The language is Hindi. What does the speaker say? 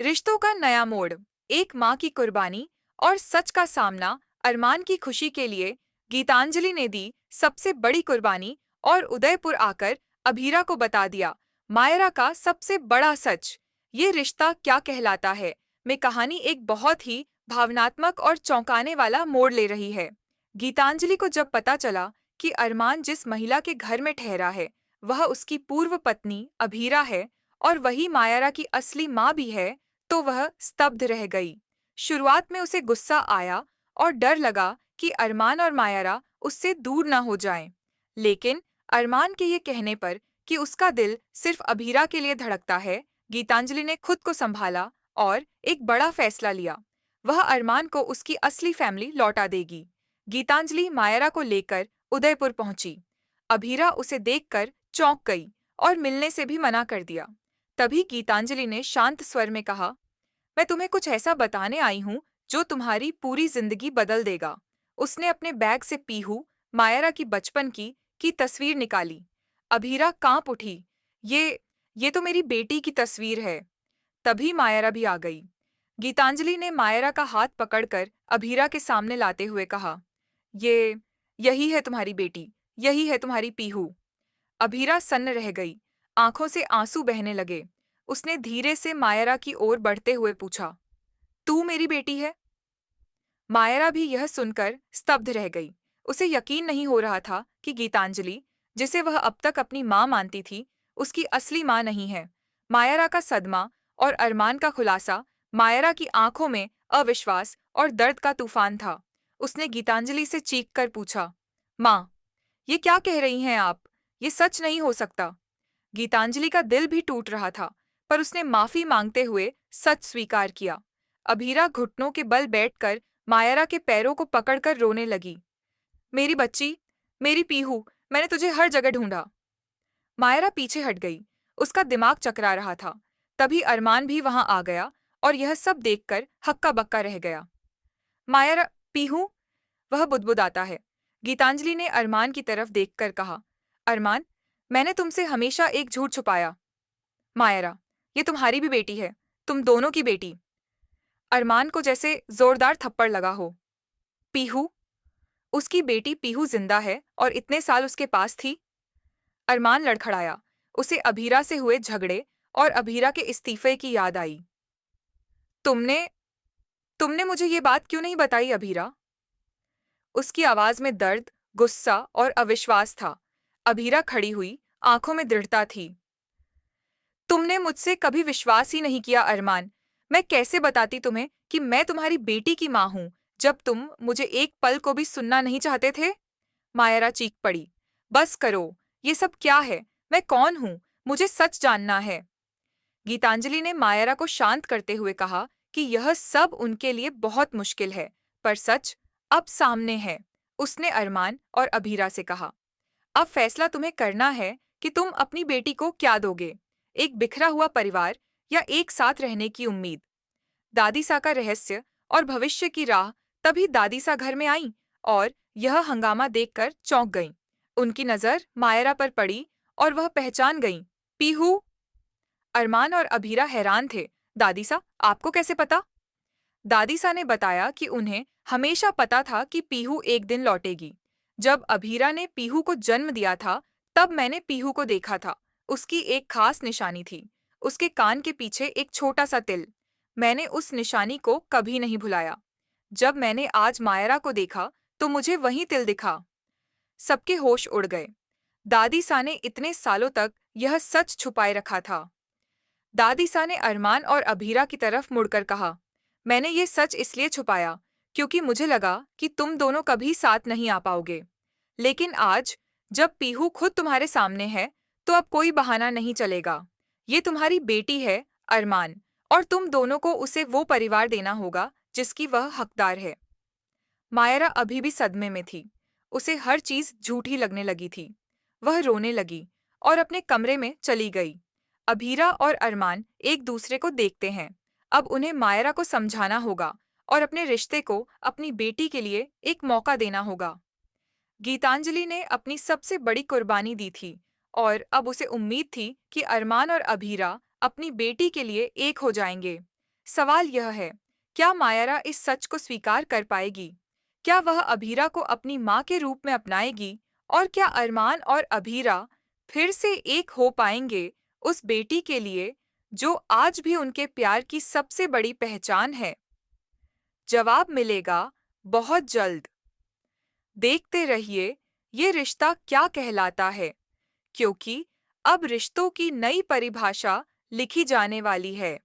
रिश्तों का नया मोड़, एक माँ की कुर्बानी और सच का सामना। अरमान की खुशी के लिए गीतांजलि ने दी सबसे बड़ी कुर्बानी और उदयपुर आकर अभीरा को बता दिया मायरा का सबसे बड़ा सच। ये रिश्ता क्या कहलाता है में कहानी एक बहुत ही भावनात्मक और चौंकाने वाला मोड़ ले रही है। गीतांजलि को जब पता चला कि अरमान जिस महिला के घर में ठहरा है वह उसकी पूर्व पत्नी अभीरा है और वही मायरा की असली माँ भी है, तो वह स्तब्ध रह गई। शुरुआत में उसे गुस्सा आया और डर लगा कि अरमान और मायरा उससे दूर न हो जाएं। लेकिन अरमान के ये कहने पर कि उसका दिल सिर्फ अभीरा के लिए धड़कता है, गीतांजलि ने खुद को संभाला और एक बड़ा फैसला लिया। वह अरमान को उसकी असली फैमिली लौटा देगी। गीतांजलि मायरा को लेकर उदयपुर पहुंची। अभीरा उसे देखकर चौंक गई और मिलने से भी मना कर दिया। तभी गीतांजलि ने शांत स्वर में कहा, मैं तुम्हें कुछ ऐसा बताने आई हूँ जो तुम्हारी पूरी जिंदगी बदल देगा। उसने अपने बैग से पीहू, मायरा की बचपन की तस्वीर निकाली। अभीरा कांप उठी। ये तो मेरी बेटी की तस्वीर है। तभी मायरा भी आ गई। गीतांजलि ने मायरा का हाथ पकड़कर अभीरा के सामने लाते हुए कहा, ये यही है तुम्हारी बेटी, यही है तुम्हारी पीहू। अभीरा सन्न रह गई, आंखों से आंसू बहने लगे। उसने धीरे से मायरा की ओर बढ़ते हुए पूछा, तू मेरी बेटी है? मायरा भी यह सुनकर स्तब्ध रह गई। उसे यकीन नहीं हो रहा था कि गीतांजलि, जिसे वह अब तक अपनी माँ मानती थी, उसकी असली माँ नहीं है। मायरा का सदमा और अरमान का खुलासा मायरा की आंखों में अविश्वास और दर्द का तूफान था। उसने गीतांजलि से चीख कर पूछा, माँ, ये क्या कह रही हैं आप? ये सच नहीं हो सकता। गीतांजलि का दिल भी टूट रहा था, पर उसने माफी मांगते हुए सच स्वीकार किया। अभीरा घुटनों के बल बैठकर मायरा के पैरों को पकड़कर रोने लगी। मेरी बच्ची, मेरी पीहू, मैंने तुझे हर जगह ढूंढा। मायरा पीछे हट गई। उसका दिमाग चकरा रहा था। तभी अरमान भी वहां आ गया और यह सब देखकर हक्का बक्का रह गया। मायरा, पीहू, वह बुदबुदाता है। गीतांजलि ने अरमान की तरफ देखकर कहा, अरमान, मैंने तुमसे हमेशा एक झूठ छुपाया। मायरा, ये तुम्हारी भी बेटी है, तुम दोनों की बेटी। अरमान को जैसे जोरदार थप्पड़ लगा हो। पीहू, उसकी बेटी पीहू जिंदा है और इतने साल उसके पास थी? अरमान लड़खड़ाया। उसे अभीरा से हुए झगड़े और अभीरा के इस्तीफे की याद आई। तुमने तुमने मुझे ये बात क्यों नहीं बताई अभीरा? उसकी आवाज में दर्द, गुस्सा और अविश्वास था। अभीरा खड़ी हुई, आंखों में दृढ़ता थी। तुमने मुझसे कभी विश्वास ही नहीं किया अरमान। मैं कैसे बताती तुम्हें कि मैं तुम्हारी बेटी की माँ हूँ, जब तुम मुझे एक पल को भी सुनना नहीं चाहते थे? मायरा चीख पड़ी। बस करो, ये सब क्या है? मैं कौन हूँ? मुझे सच जानना है। गीतांजलि ने मायरा को शांत करते हुए कहा कि यह सब उनके लिए बहुत मुश्किल है, पर सच अब सामने है। उसने अरमान और अभीरा से कहा, अब फैसला तुम्हें करना है कि तुम अपनी बेटी को क्या दोगे, एक बिखरा हुआ परिवार या एक साथ रहने की उम्मीद। दादीसा का रहस्य और भविष्य की राह। तभी दादीसा घर में आई और यह हंगामा देखकर चौंक गईं। उनकी नजर मायरा पर पड़ी और वह पहचान गईं। पीहू। अरमान और अभीरा हैरान थे। दादीसा, आपको कैसे पता? दादीसा ने बताया कि उन्हें हमेशा पता था कि पीहू एक दिन लौटेगी। जब अभीरा ने पीहू को जन्म दिया था, तब मैंने पीहू को देखा था। उसकी एक खास निशानी थी, उसके कान के पीछे एक छोटा सा तिल। मैंने उस निशानी को कभी नहीं भुलाया। जब मैंने आज मायरा को देखा, तो मुझे वही तिल दिखा। सबके होश उड़ गए। दादीसा ने इतने सालों तक यह सच छुपाए रखा था। दादीसा ने अरमान और अभीरा की तरफ मुड़कर कहा, मैंने ये सच इसलिए छुपाया क्योंकि मुझे लगा कि तुम दोनों कभी साथ नहीं आ पाओगे। लेकिन आज, जब पीहू खुद तुम्हारे सामने है, तो अब कोई बहाना नहीं चलेगा। ये तुम्हारी बेटी है, अरमान, और तुम दोनों को उसे वो परिवार देना होगा जिसकी वह हकदार है। मायरा अभी भी सदमे में थी। उसे हर चीज झूठी लगने लगी थी। वह रोने लगी और अपने कमरे में चली गई। अभीरा और अरमान एक दूसरे को देखते हैं। अब उन्हें मायरा को समझाना होगा और अपने रिश्ते को अपनी बेटी के लिए एक मौका देना होगा। गीतांजलि ने अपनी सबसे बड़ी कुर्बानी दी थी और अब उसे उम्मीद थी कि अरमान और अभीरा अपनी बेटी के लिए एक हो जाएंगे। सवाल यह है, क्या मायरा इस सच को स्वीकार कर पाएगी? क्या वह अभीरा को अपनी माँ के रूप में अपनाएगी? और क्या अरमान और अभीरा फिर से एक हो पाएंगे उस बेटी के लिए जो आज भी उनके प्यार की सबसे बड़ी पहचान है? जवाब मिलेगा बहुत जल्द। देखते रहिए ये रिश्ता क्या कहलाता है, क्योंकि अब रिश्तों की नई परिभाषा लिखी जाने वाली है।